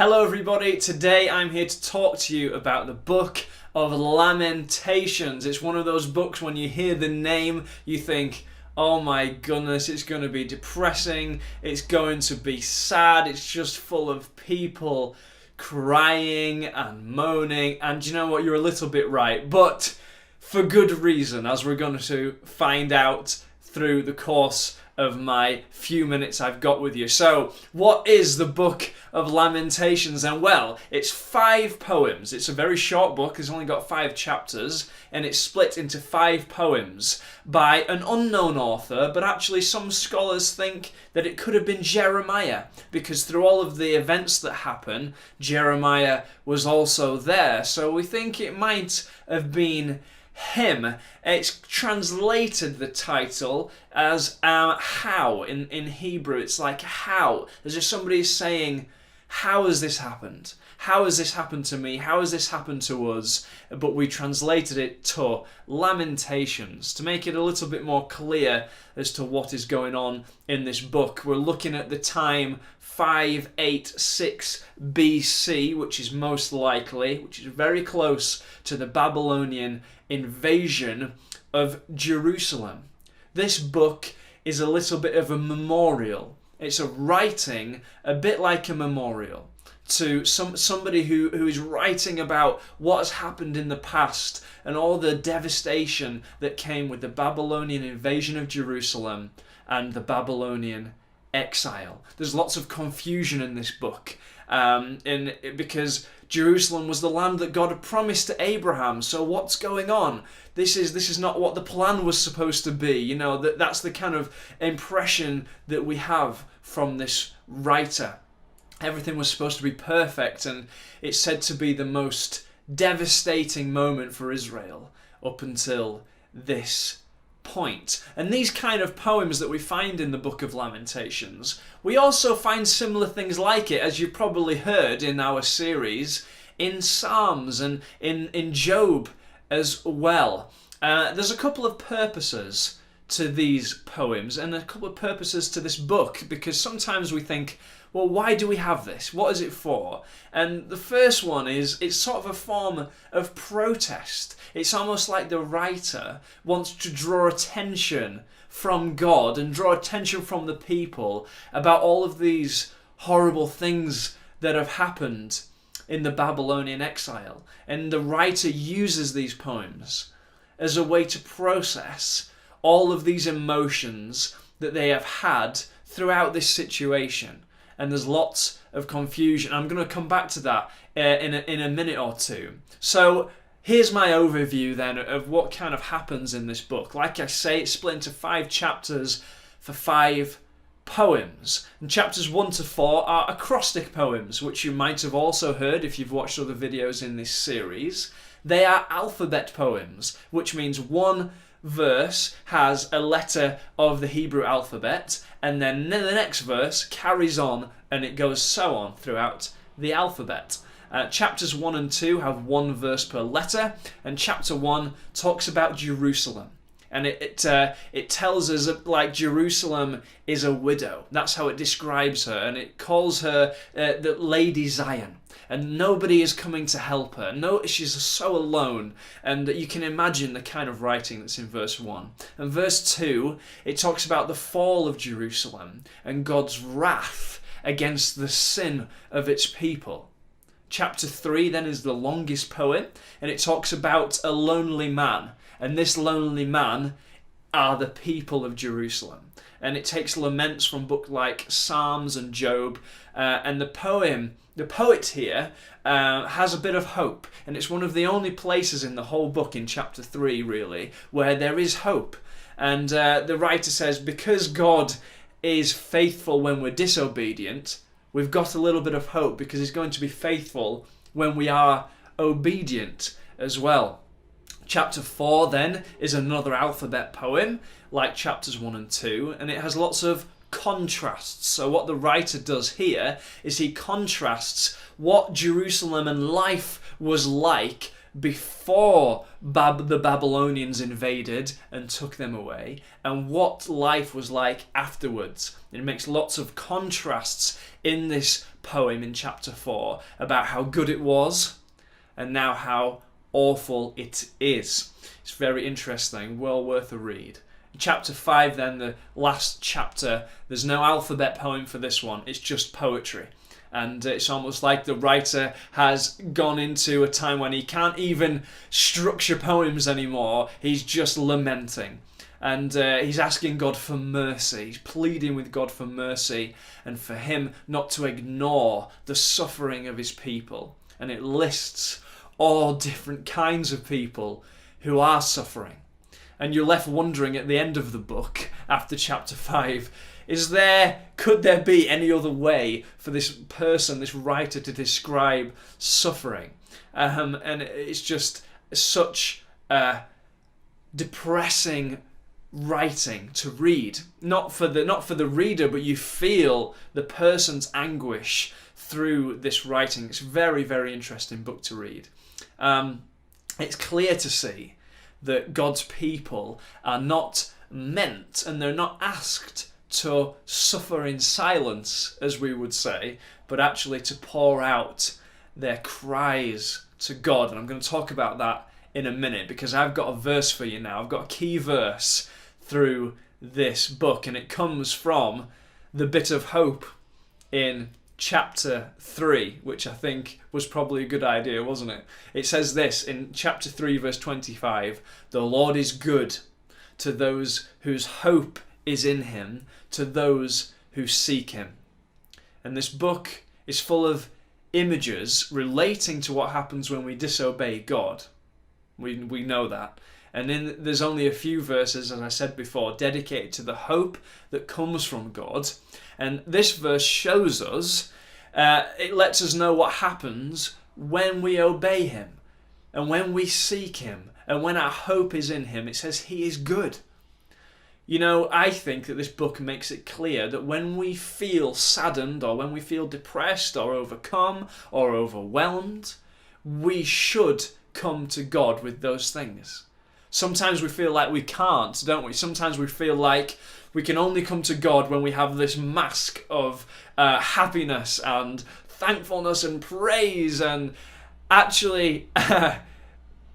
Hello everybody, today I'm here to talk to you about the book of Lamentations. It's one of those books when you hear the name you think, oh my goodness, it's going to be depressing, it's going to be sad, it's just full of people crying and moaning, and you know what, you're a little bit right, but for good reason, as we're going to find out through the course of my few minutes I've got with you. So, what is the book of Lamentations? And well, it's 5 poems. It's a very short book. It's only got 5 chapters, and it's split into 5 poems by an unknown author, but actually some scholars think that it could have been Jeremiah, because through all of the events that happen, Jeremiah was also there. So we think it might have been him. It's translated, the title, as how in Hebrew. It's like how. As if somebody is saying, how has this happened? How has this happened to me? How has this happened to us? But we translated it to Lamentations to make it a little bit more clear as to what is going on in this book. We're looking at the time 586 BC, which is most likely, which is very close to the Babylonian invasion of Jerusalem. This book is a little bit of a memorial. It's a writing, a bit like a memorial, to somebody who is writing about what has happened in the past and all the devastation that came with the Babylonian invasion of Jerusalem and the Babylonian exile. There's lots of confusion in this book, because Jerusalem was the land that God had promised to Abraham. So what's going on? This is not what the plan was supposed to be. You know, that's the kind of impression that we have from this writer. Everything was supposed to be perfect, and it's said to be the most devastating moment for Israel up until this point. And these kind of poems that we find in the book of Lamentations, we also find similar things like it, as you've probably heard in our series, in Psalms and in Job as well. There's a couple of purposes to these poems and a couple of purposes to this book, because sometimes we think, well, why do we have this? What is it for? And the first one is, it's sort of a form of protest. It's almost like the writer wants to draw attention from God and draw attention from the people about all of these horrible things that have happened in the Babylonian exile. And the writer uses these poems as a way to process all of these emotions that they have had throughout this situation. And there's lots of confusion. I'm going to come back to that in a minute or two. So here's my overview then of what kind of happens in this book. Like I say, it's split into 5 chapters for 5 poems. And chapters 1 to 4 are acrostic poems, which you might have also heard if you've watched other videos in this series. They are alphabet poems, which means one verse has a letter of the Hebrew alphabet, and then the next verse carries on, and it goes so on throughout the alphabet. Chapters 1 and 2 have 1 verse per letter, and chapter 1 talks about Jerusalem. And it tells us like Jerusalem is a widow. That's how it describes her, and it calls her the Lady Zion. And nobody is coming to help her. No, she's so alone. And you can imagine the kind of writing that's in verse 1. And verse 2, it talks about the fall of Jerusalem and God's wrath against the sin of its people. Chapter 3 then is the longest poem, and it talks about a lonely man. And this lonely man are the people of Jerusalem. And it takes laments from books like Psalms and Job, and the poet here has a bit of hope, and it's one of the only places in the whole book, in chapter 3 really, where there is hope. And the writer says, because God is faithful when we're disobedient, we've got a little bit of hope, because he's going to be faithful when we are obedient as well. Chapter 4 then is another alphabet poem, like chapters 1 and 2, and it has lots of contrasts. So what the writer does here is he contrasts what Jerusalem and life was like before the Babylonians invaded and took them away, and what life was like afterwards. It makes lots of contrasts in this poem in chapter 4 about how good it was and now how awful it is. It's very interesting, well worth a read. In chapter 5 then, the last chapter, there's no alphabet poem for this one, it's just poetry. And it's almost like the writer has gone into a time when he can't even structure poems anymore. He's just lamenting. And he's asking God for mercy. He's pleading with God for mercy and for him not to ignore the suffering of his people. And it lists all different kinds of people who are suffering. And you're left wondering at the end of the book, after chapter 5, could there be any other way for this person, this writer, to describe suffering? And it's just such depressing writing to read. Not for the reader, but you feel the person's anguish through this writing. It's a very, very interesting book to read. It's clear to see that God's people are not meant and they're not asked to suffer in silence, as we would say, but actually to pour out their cries to God. And I'm going to talk about that in a minute, because I've got a verse for you now. I've got a key verse through this book, and it comes from the bit of hope in chapter 3, which I think was probably a good idea, wasn't it? It says this in chapter 3, verse 25, "The Lord is good to those whose hope is in him, to those who seek him." And this book is full of images relating to what happens when we disobey God. We know that. And then there's only a few verses, as I said before, dedicated to the hope that comes from God. And this verse shows us, it lets us know what happens when we obey him and when we seek him and when our hope is in him. It says he is good. You know, I think that this book makes it clear that when we feel saddened or when we feel depressed or overcome or overwhelmed, we should come to God with those things. Sometimes we feel like we can't, don't we? Sometimes we feel like we can only come to God when we have this mask of happiness and thankfulness and praise, and actually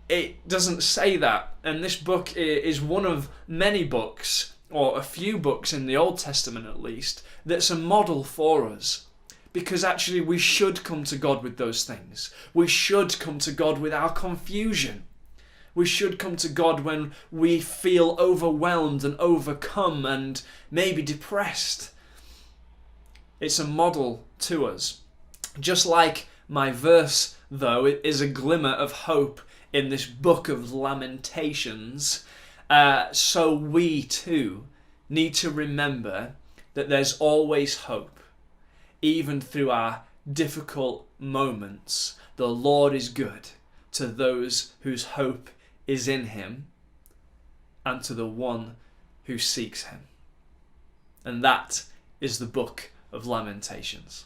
it doesn't say that. And this book is one of many books, or a few books in the Old Testament at least, that's a model for us. Because actually we should come to God with those things. We should come to God with our confusion. We should come to God when we feel overwhelmed and overcome and maybe depressed. It's a model to us. Just like my verse, though, it is a glimmer of hope in this book of Lamentations, so we too need to remember that there's always hope. Even through our difficult moments, the Lord is good to those whose hope is in him and to the one who seeks him. And that is the book of Lamentations.